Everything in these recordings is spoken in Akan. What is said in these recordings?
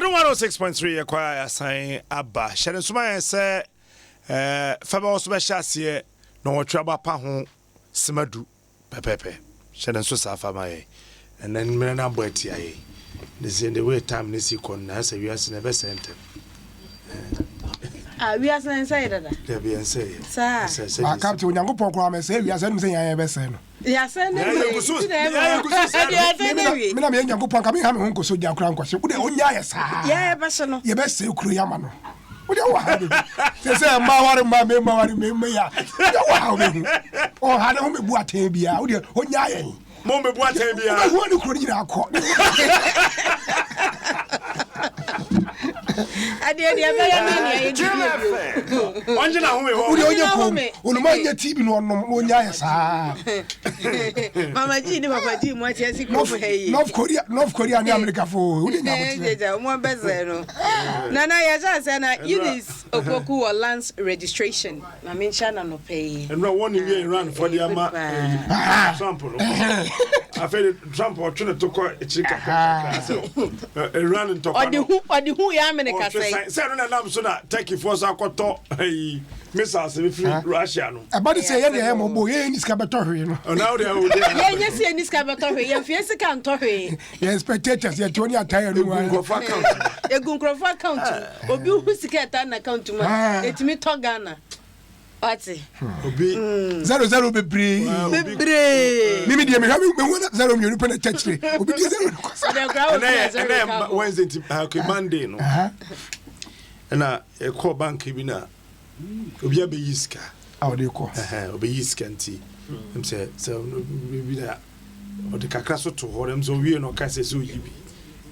Adom 106.3 acquire sign Abba. Sharon Suma say Fabo Subashasie no trouble paho Simadu Pepe. Sharon Susa Famae. And then Mena Boetia. This in the way time Nisi Con as a US never sent him. We are inside that. There be and say, I come to Yango program and say, we are saying I have a son. Yes, I know. I'm Yango coming home to Soja Crankos. Would you own Yas? Yeah, Bassano. You best say Kriyamano. Would you have it? They say, Mawar, my memory, or had only Boatabia, would you own Yay? Mommy Boatabia, I want to credit our court. I did Mama Gini, Papa Jim, what has he North Korea, and America for one better. Nana Yazana, Unis Opoku or Lance registration. I mean, Shanna no pay. And no one year run for the sample. I feel Trump or Trinity to call a chicken. Run and talk. Or the who America say. Seven and I'm so that take you for Sakoto. Hey, missiles Russia. About to say, any boy in this cabatorry. Now they are. Yes, in this cabatorry, and Fiesta Cantory. Yes, spectators, you're 20 tired. A Gunkrofa County. Or you who's to get an account to my. It's me Togana. What's it? 0 be brave. Maybe I'm having 0 you put a touch. Wednesday, Monday, no. And a call bank, Ibina. Obia be Yiska. How do you call? Obe Yiska and tea. I'm saying, so maybe that. Or the Cacasso to Horem, so we are no Cassasu Yibi.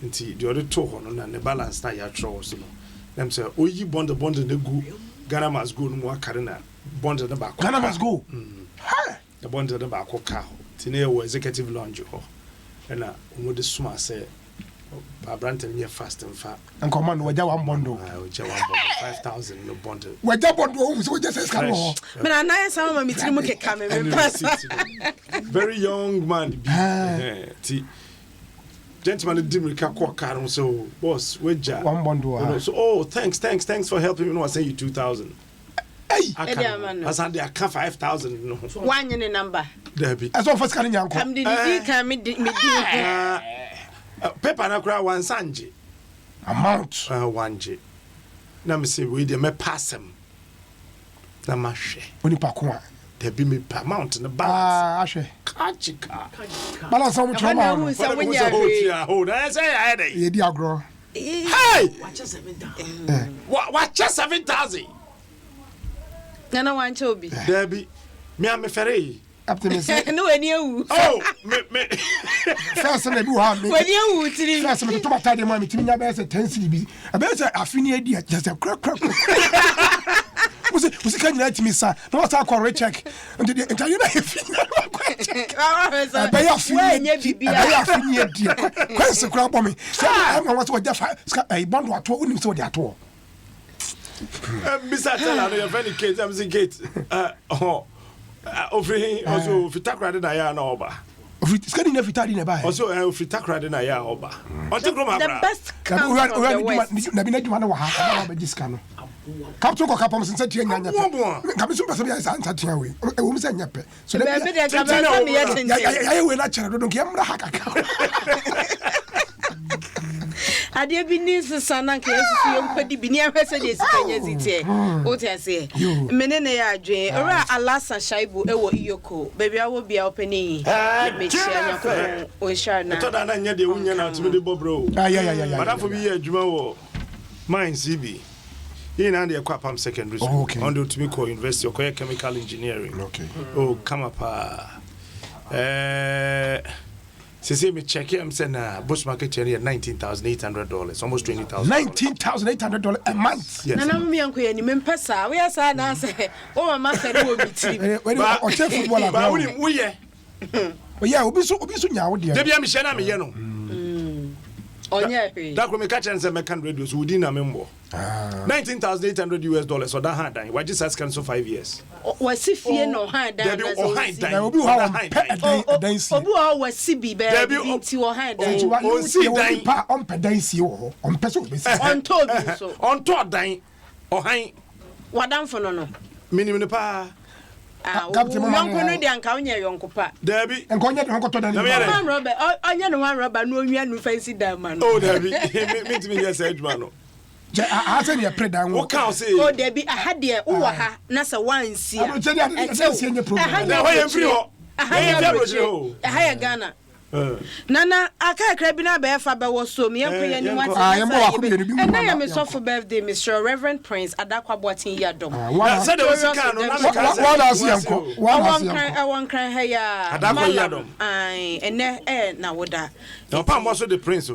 And tea, the other two on and the balance now your trolls. Them say, oh, you bond the bond in the goo. Ghana must go no more Carina. Bond the back. Ghana must go. The bond of the back of cow. Tineo executive lounge. And I would the swimmer say, Branton near fast and fat. And command Wajawan Bondo. 5,000 no bond. Wajabondo was just as come. But I know some of me to coming. Very young man. Gentleman didn't call car, so boss, Wedja. One Bondo. So, oh, thanks for helping me. No, I say you 2,000. Hey, I can't 5,000. No. One in a number. Debbie. As of us, Canyon. Come, did you come? Pepper and a crowd one Sanji. Amount 1 J. Now, me say, we may pass him. Namashe. Onipakua. There be me per mount in the balance. Kachika. Balance on which one? Hold on, I say, I had a Diagro. Hey! Watch 7,000. Nana want to be. Debbie, me am a ferry. Up to me, no, and you. Oh, first, and you have me. When you first, I'm to my time, mommy, to me, I bet a 10 CB. I bet a funny idea, just a crack. Was it can you let me, sir? No, I call check. And the entire I pay off you, dear. Question crap on me. So I want to get a bond or 2 so that all. Besides, I'm very kids, I'm the gate. Over here, also, if you talk right in a yarn over. It's getting every time in a buy. Also, if you talk right in a yarn over. The best. Come to go up since I come to Pacific and Tatiawi. A woman's a yappe. So let me not don't get I did be news to Sana Case, but the Binia messages. What I say, Menene Jay, or Alasa Shaibu, Ewo Yoko, baby, I will be opening. Make sure we shall not. I thought I knew the union out to the Bobro. But I for me a Jumo. Mine, CB. In Andy Aquapam Secondary School. Okay. On to me call University of Chemical Engineering. Okay. Oh, come up. Say me check here. I'm saying bush market area $19,800, almost $20,000. $19,800 a month. Yes. And I'm young queen. You pesa. We are sad. I say, oh, my master will be cheap. Or check football. We yeah, we'll be so now. Debbie, I'm Shana, me, That could make a chance and make radios within a member. $19,800 or that hand. Why just ask cancel 5 years? Was if you know hand there will be how was CB baby into your hand on pedancy on person on told so on told dying or hang what down for no minimum the pa. Captain Mamma, the Anconia, your uncle Debbie, and Conya and Cotton and Robert. I know one rubber, no, you no fancy that man. Oh, Debbie, meet me as Edge man. I send you a pray down. What can say? Oh, Debbie, I had dear, Nasa one see. I am free. I hire Ghana. Nana, I can't crab in a bear for was so me. I am a soft birthday, Mr. Reverend Prince Adakwa Boatin Adom. I won't cry here. Adakwa Adom. And now what that? No, Pam was the prince.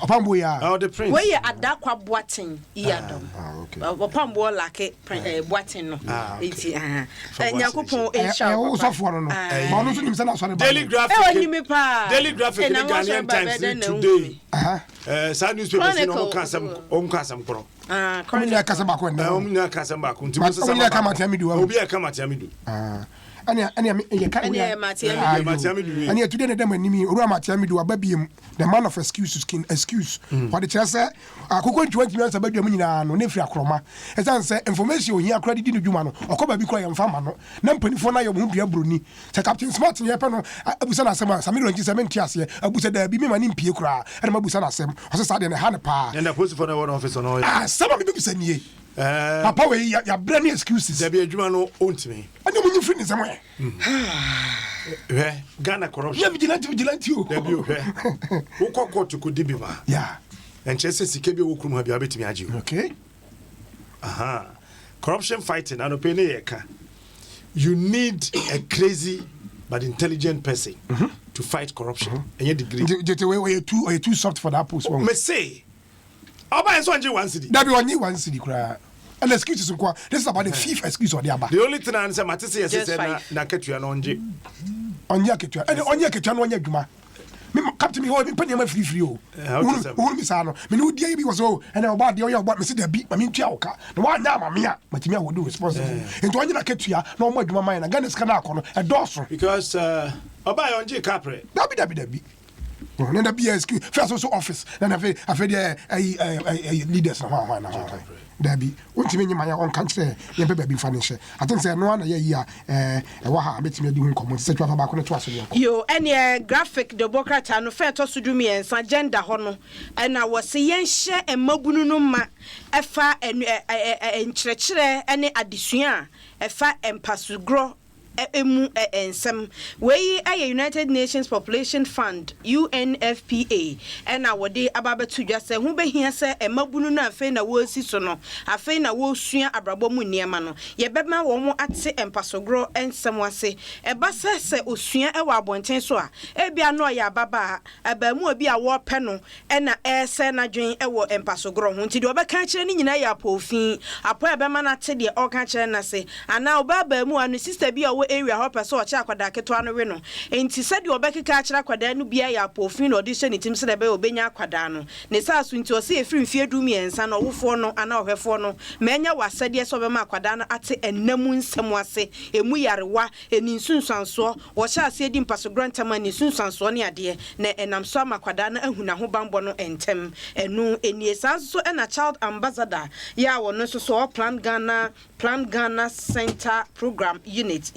Upon we are. Oh, the prince. Where you Adakwa Boatin Adom. Upon war like it, Boatin. Daily graphic. Daily graphic in the Ghanaian Times today. Sad newspapers in Onkasam Pro. Coming Casabako and Omnia Casamaku. Obi a Kamatiamidu. And yet today, the demon name Ramatiamidu, a baby, the man of excuses, excuse. What the chance said, I could go 20 minutes about your mina, no nefria chroma. As I say, information here credit in the Jumano, or come be quiet and famano. Nampany for now, won't be a bruni. Sir Captain Smart in Yapano, Abusana Sama, Samiro and Gisamen Tiasia, Abusa de Biman in Piocra, and Mabusana Sem, was a sudden a Hanapa. And I put for the one office on all. Some of the people said ye. Papa, your brand excuses. There be a Jumano owns me. I know when you finish somewhere. Ghana corruption. Vigilante you. Who caught to Kudibiva? Yeah. And Chelsea Sikebi Wukum have your bit me. Okay. Aha. Corruption fighting and opinion. You need a crazy but intelligent person to fight corruption. And your degree. You're too soft for that post. Me say. Oba is one city. That be one city cry. And excuses this is about the fifth excuse or the other. The only thing I say Matisse is na ketua na onje. Onja ketua. And onja ketua no onja dwuma. Me captain me ho me panya ma free o. Who me sa no. Me no dia bi was o and about the oya about me see the bi me ntua oka. Na wa na ma me a matimi a wo do responsible. Into onja na ketua na omo dwuma man na Ghana scan akọ no e doso. Because oba onje capre. Dabi. Then the BSQ first also office. Then I feel leaders na Debbie, what you mean my own country? You be financial. I think say no one year wa bet me do common set wa ba ko to aso yo any graphic democrat no fair to so do me en agenda ho no and I was yen hye emabunu no ma efa enkyerɛkyerɛ ene adesua efa empasugro emu ensem we United Nations Population Fund UNFPA and awode ababetu dwa se hu behia se emabunu na afei na wo si so no afei na wo sua abrabo mu niema no ye bema wo mo ate empasogro ensem wase eba se osua e wa abonten so a ebia no ya baba aba mu obi a wo pe no na ese na dwen e wo empasogro ho nti de obeka kire ni nyina ya pofin apo ebema na te de oka kire na se ana obaba mu anu sister bi a area ho pese o che akwada keto no we no enti se de obekeka akira akwada no bia ya pofin no de hye ne tim se de be obenya akwada no ne sa so nti o se efiri mfie du miensa no wofo no ana ohwefo no menya wasade so be ma akwada no ate ennamu nsem wase emu yarewa eni nsunsanso wo hye ase di mpasogro ntama ni nsunsanso ne ade na enam so ma akwada no ahuna ho bambo no entem enu eni sanso na child ambassador ya wo no so plan Ghana Center Program Unit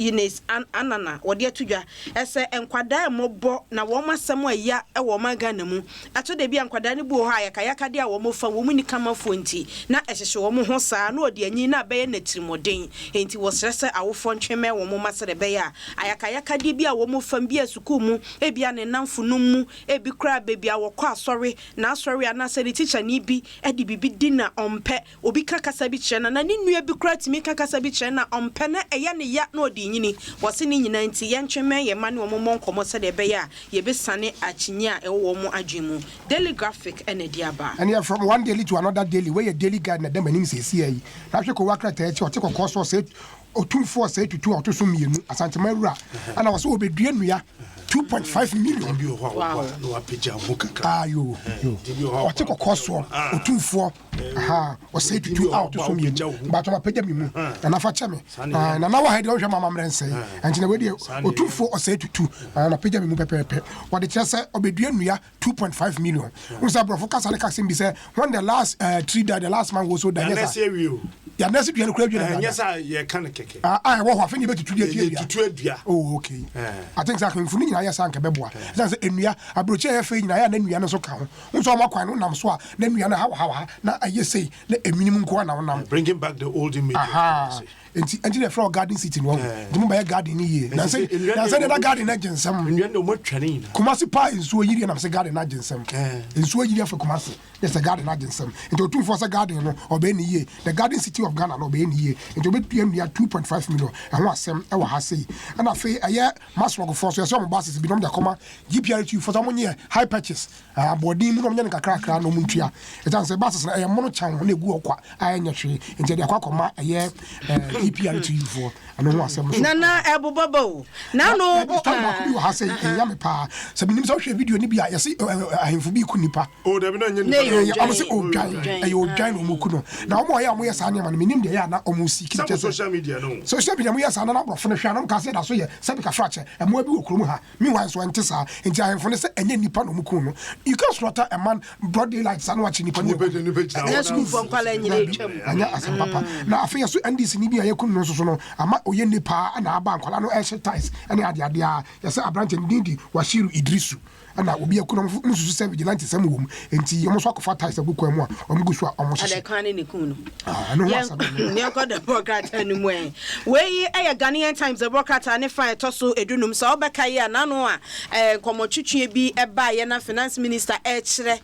anana wode atudwa ese enkwada mobo na wo masem aya e wo magana mu ato de bia enkwada ne bu ho ayaka de a wo mofa wo mu ni kama fonti na ehyehye wo mo ho saa na ode anyi na beye na tirimoden enti wo srese awofo ntweme wo mo masere beye a ayaka de bia wo mofa bia suku mu e bia ne namfunu mu e bi kra bebia wo kwa asori na asori ana se teacher ni bi e de bibi dina ompe obi kakasa bi kire na ne nua bi kra timi kakasa bi kire na ompe na eya ne ya na ode nyini wose ni nyina nti ye ntweme ye ma ne wo mo nkomo se de be ya ye be sane achinya e wo mo adwemu daily graphic ene diaba and here from one daily to another daily where your daily guide na dem anim se yi na hwe ko wakra ta echi o te kokko so se otumfo se tutu o to so mienu asantema wura ana wo so obedua nua 2.5 million. Wow. Ayo. O take a course one. O 2 4. O say to 2 out so me. But o pagya me mu. Na fa che me. Na na wa hede o hwe mama mren say. Anti na we dey o 2 4 o say to 2. Na pagya me mu pepepe. What the chance obedua nua 2.5 million. Unsa brofo kasa ne kakse bi say when the last tree died, the last man was so died. Ya nasi dua no kura dua. Yes ye kan keke. Wo ho afa ni betutu dua. Oh okay. I think that when funi nyina ya san ka beboa. Say enua abroche ya fe nyina ya na nua no so ka ho. Unso mo kwan no nam so a na nua no ha na aye say na eminimum ko na nam. Bringing back the old image. Enti the floor garden city no. The mo buy garden here. Na say that garden na jensam. Nua no mo twani. Kumasi pa nsuo yiri na say garden na jensam. Nsuo yiri afa Kumasi. There's a garden na jensam. Enti o 2 garden no obe ni ye. The garden city of Ghana no obe ni ye. Enti obe PM dia 2.5 million. Ehun asem e wa ha say. And afi aye mass work for so some buses bi no dey come GPRT for some year high purchase. Body mu no nya nkakra no muntua. Etan say buses na e mono chan na egu okwa anya hwe. Enti dey akwa aye GPRT for and no asem. Nana ebobabo. Na no you ha say ya me pa. So binim so hwe video ni bia yesi ahemfo bi ku nipa. Oh da bi na nya I'm say odwan omoku no. Na omo ya moye sa na menim de ya na omo siki che social media no. Social media moye sa na brofo no hwa na ka say da so ye sabi ka frache e mo bi okrom ha. Me wan so ente sa enti ahemfo ne say enye nipa no omoku no. You can slaughter a man broad daylight sa no watch nipa no. Yes move from kwala nyire twam. Anya asem papa. Na afi so NDC ni bia ye kun no so no ama oye nipa na aba kwala no exercise ene ade a ye say abranche ndindi Washiru Idrisu ana obi akuno mususu se vigilante sam wom enti yomo so akofa ties abuko mu a omugu so a omo hye ade kan ne kun no no wasa ne ko the broadcast anu mu we Ghanaian Times the broadcast ne fa etoso edunum so obeka ye na no a komotwetwe bi eba ye na finance minister kire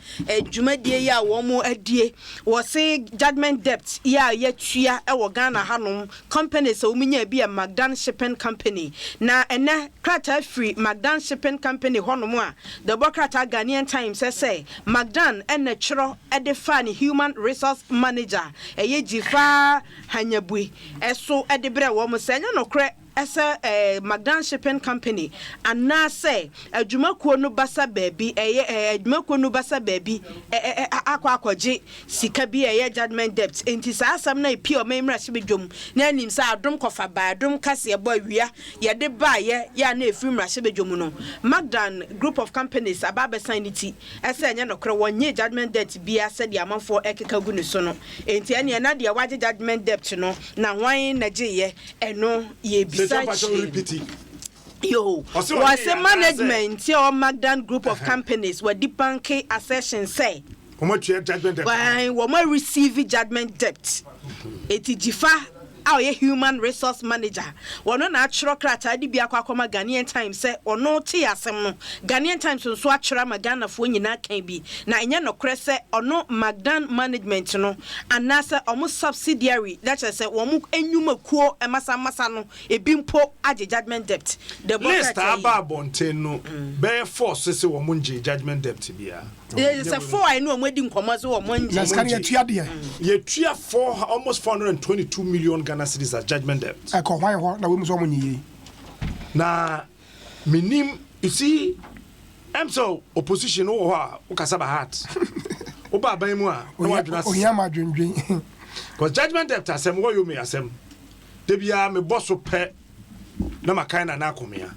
dwumadie ye a wo mo adie wo se judgment debt ya tua wo Ghana hanom companies o munya bi a Magdan Shipping Company na ene krata free Magdan Shipping Company honom a the Bokata Ghanaian Times say Magdan and Chro Edefani Human Resource Manager eye jifa hanyabui eso edebre wo mo senya no kre esa Magdan Shipping Company ana say adwumakuo no basa baabi adwumakuo no basa baabi akwaje sika bi judgment debt enti sa asam na epi o memra hye bedwom na anim sa adom kofa ba adom kase ebo awia ye de ba ye ya na efiri mra hye bedwom no Magdan group of companies ababa sanity esa enya no kre wonye judgment debt bia se de amanfo ekeka gu ne so no enti ene na de waje judgment debt no na hwan na gye eno ye bi yo was a management your Magdan group of companies were debanking accession say judgment debt why we receive judgment debt etijifa our human resource manager wono na atwro krata di bia kwakoma Ghanaian Times say ono te asem no Ghanaian Times so atwra magana fo nyina kan bi na enye no kre say ono Magdan management no anase omo subsidiary that is say womo enwumakuo emasa no ebimpo age judgment debt the list aba bonten no be force say womo nje judgment debt bia there is a four I know wedi nkomo so womo nje na scan ye tua for almost 422 million Ghana cedis as judgment debt. I call why na we muso munyi. Na minim you see I'm so opposition o ho ukasaba heart. Oba ban mu a na wadwena. Ohia ma dwendwen. Cause judgment debt asem wo yo me asem. De bia me bosso pe na makai na akomia.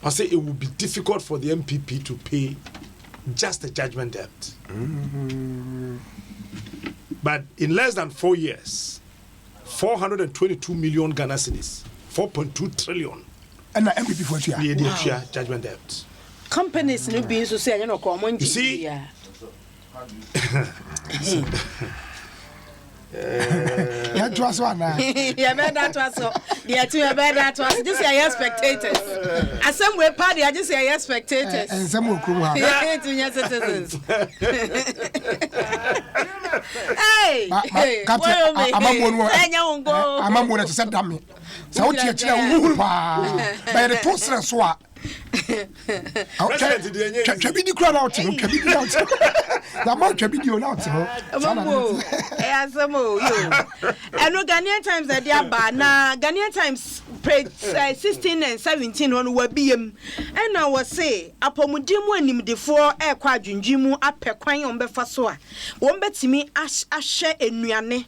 I say it would be difficult for the MPP to pay just the judgment debt. But in less than 4 years, 422 million Ghana cedis, 4.2 trillion. And the MPP for wow. Judgment debt. Companies no being so say no common. You see, yeah, Dwaso na. Yeah, better Dwaso. The two are better Dwaso. Just say spectators. As some way party, I just say spectators. And some will come out. Yeah, to citizens. Hey, I'm a to set damn me. So, what you tell by the poster so. Chabi di crowd out. Chabi di out. The man chabi di out. Yes, you. And Ghanaian Times that they are bad. Na Ghanaian Times page 16 and 17 on wabiem ɛna wɔ se apɔmudimu animdefoɔ ɛkɔ adwundwimu apɛ kwan ɔmbɛfa so a wɔn bɛtumi ahyɛ enuane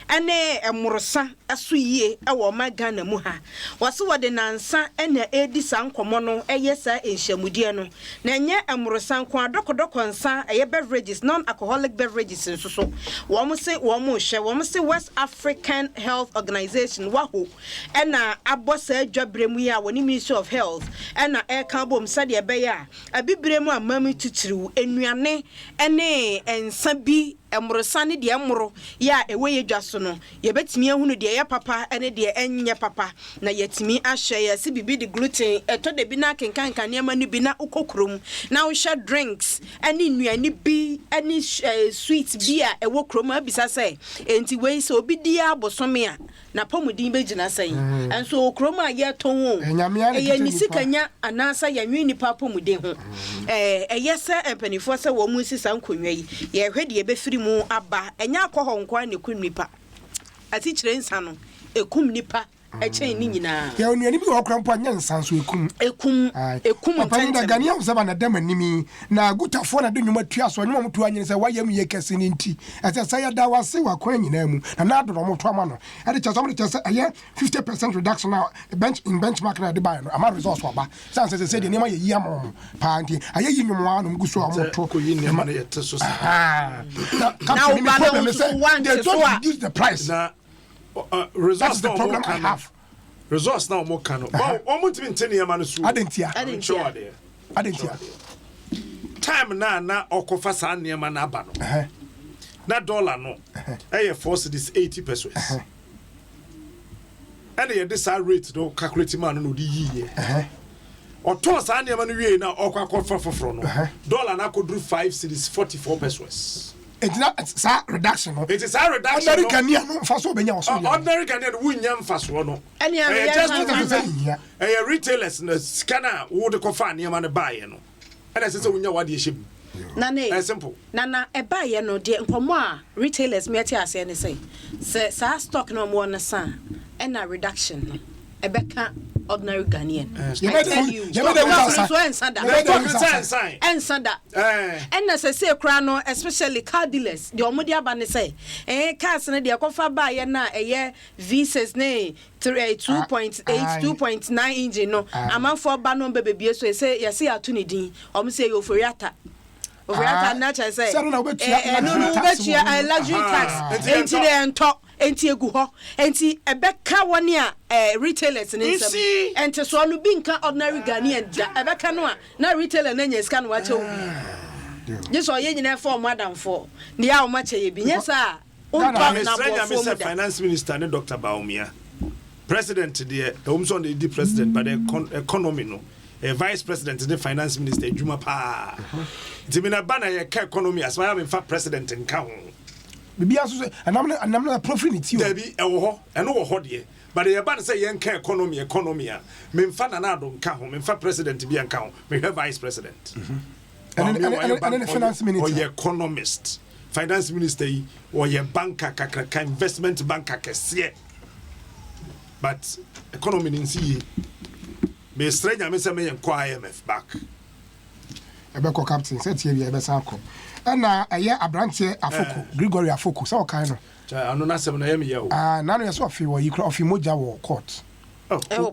ɛne ɛmorosa ɛso yie ɛwɔ ɔma Ghana mu ha wɔse wɔde nansa ɛna edi saa nkɔmɔ no ɛyɛ saa enhyiamudie no na ɛnyɛ ɛmorosa nko adɔkɔdɔkɔ nsa ɛyɛ beverages non-alcoholic beverages nso so wɔn se West African Health Organization waho ɛna abɔ saa adwabrɛ mu yi a wɔne Ministry of Health ɛna ɛka bom sɛdeɛ ɛbɛyɛ a abibire mu amam titiriw enuane ɛne nsa bi ɛmorosa ne deɛ ɛmoro yɛ a ɛwɔ yɛ dwa so no yɛbɛtumi ahunu deɛ ɛyɛ papa ɛne deɛ ɛnyɛ papa na yɛtumi ahyɛ yɛse bibi de gluten ɛtɔ de bi na kenkanka nneɛma no bi na wokɔkurom na wohyɛ drinks ɛne nnuane bi ɛne sweet bi a ɛwɔ kurom abisa sɛ enti wei sɛ obi di abosome a na pɔmudin bɛgyina sɛn ɛnso kurom a yɛtɔn ɛyɛ ne sikanya anaasɛ yɛnwe nipa pɔmudin ho ɛyɛ sɛ mpanifoɔ sɛ wɔn mu sisa nkonnwa yi yɛhwɛ deɛ ɛbɛfiri mu aba ɛnya akɔ hɔ nkwa ne kun nipa ati kyerɛ nsa no ekum nipa ɛkyɛn ni nyinaa yɛ onuani bi wɔ kora mpo anya nsa so ekum papa ni da Ghanaian sɛ ba na dam animi na gutafoɔ na de nnwuma tua so nnwuma mutu anyene sɛ wayam yɛ kɛse ne nti ɛsɛ sɛ yɛ da wase wakwan nyinaa mu na na adoro mo to ama no ɛde kyɛ sɛ mo de kyɛ sɛ ɛyɛ 50% reduction na benchmark na de ba no ama results waba sɛ sɛ de nneɛma yɛ yi ama mo pa nti ayɛ yi nnwuma no mugu so amo to ko yi nneɛma no yɛ te so na problem is they don't reduce the price na results the problem I have. Results now more can. Oh, almost been 10 years, man. Adentia. Time na okofa sa nneema na aba no. Na dollar no. Force this 80 pesos. And this rate no calculate man no di yiye. Oton sa nneema no wie na okwa foforo no. Dollar na kodru 5 cedis 44 pesos. It's not reduction. It is a reduction. American no faso benya so. Ordinary Ghanaian wunya mfaso no. Just retailers na scanner wo de kofa nneema no buy no. And I say wunya wade ehye. Nana simple. Nana e buy no de nkomo a retailers me ati ase ne say. Say stock no mo na san e na reduction no. Ebeka ordinary Ghanaian. I tell you. And as I say, crano, especially car dealers, the Omodia Bane say, cars and the Akofa buy na a year visas nay 2.8, 2.9 engine. No, a man for Banon baby, so say, yes, see, a tunidin, or say, you for yata. Over nature say, no, bet you a luxury tax, into the and top. Enti egu ho enti ebeka woni a retailers ne nsem enti so no bi nka ordinary Ghanaian da ebeka no a na retailer na nya sika no wa chew just so ye nyina for madam for ne ya o ma che ye bi nya sa on talk na bo for finance minister ne Dr. Baumia president the Omson the president but the economy no vice president the finance minister Juma pa dimina bana ye ka economy as why am president nka ho bibi aso and I'm not profinity there be ewo ho eno wo ho de but ye ban say yen ka economy a memfa na Adom nka ho memfa president bi nka ho me vice president and the finance minister or ye economist finance minister or ye banker kakraka investment banker kese but economy nsi me stranger me say me yen kwa IMF back ebeko captain set here be san ko na eye abrante afoko Gregory afoko so kan no ano na sem na yem ye o na no ye so afi wo yi kra afi moja wo court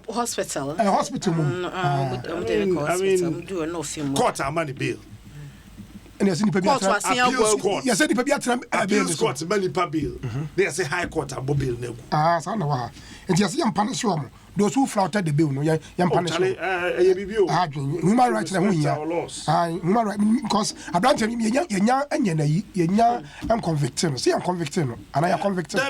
hospital hospital mu I mean do no film court amani bail and you see the appeals court you say the people appeals court many bail they say high court abo bail na so na wa and you see am punish wo those who flouted the bill no yam punish human rights na hu ya human right because abrante yenya convicted no see am convicted no and I convicted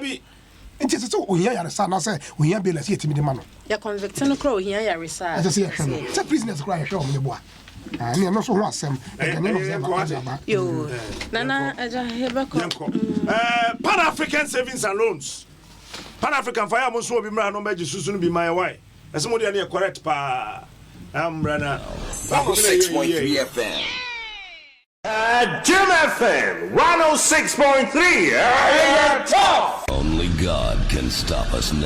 nti so ohia yare sa na say ohia bill say etimi de ma no ya convicted no kro ohia yare sa I say say prisoners kro ya hwe o me boa ani no so ho asem yo nana aja hebeko Pan African savings and loans Pan African fire mo so obi mra no meji susu no bi my why esmo de na correct pa amrana 106.3 FM Jim FM 106.3 Only God can stop us now.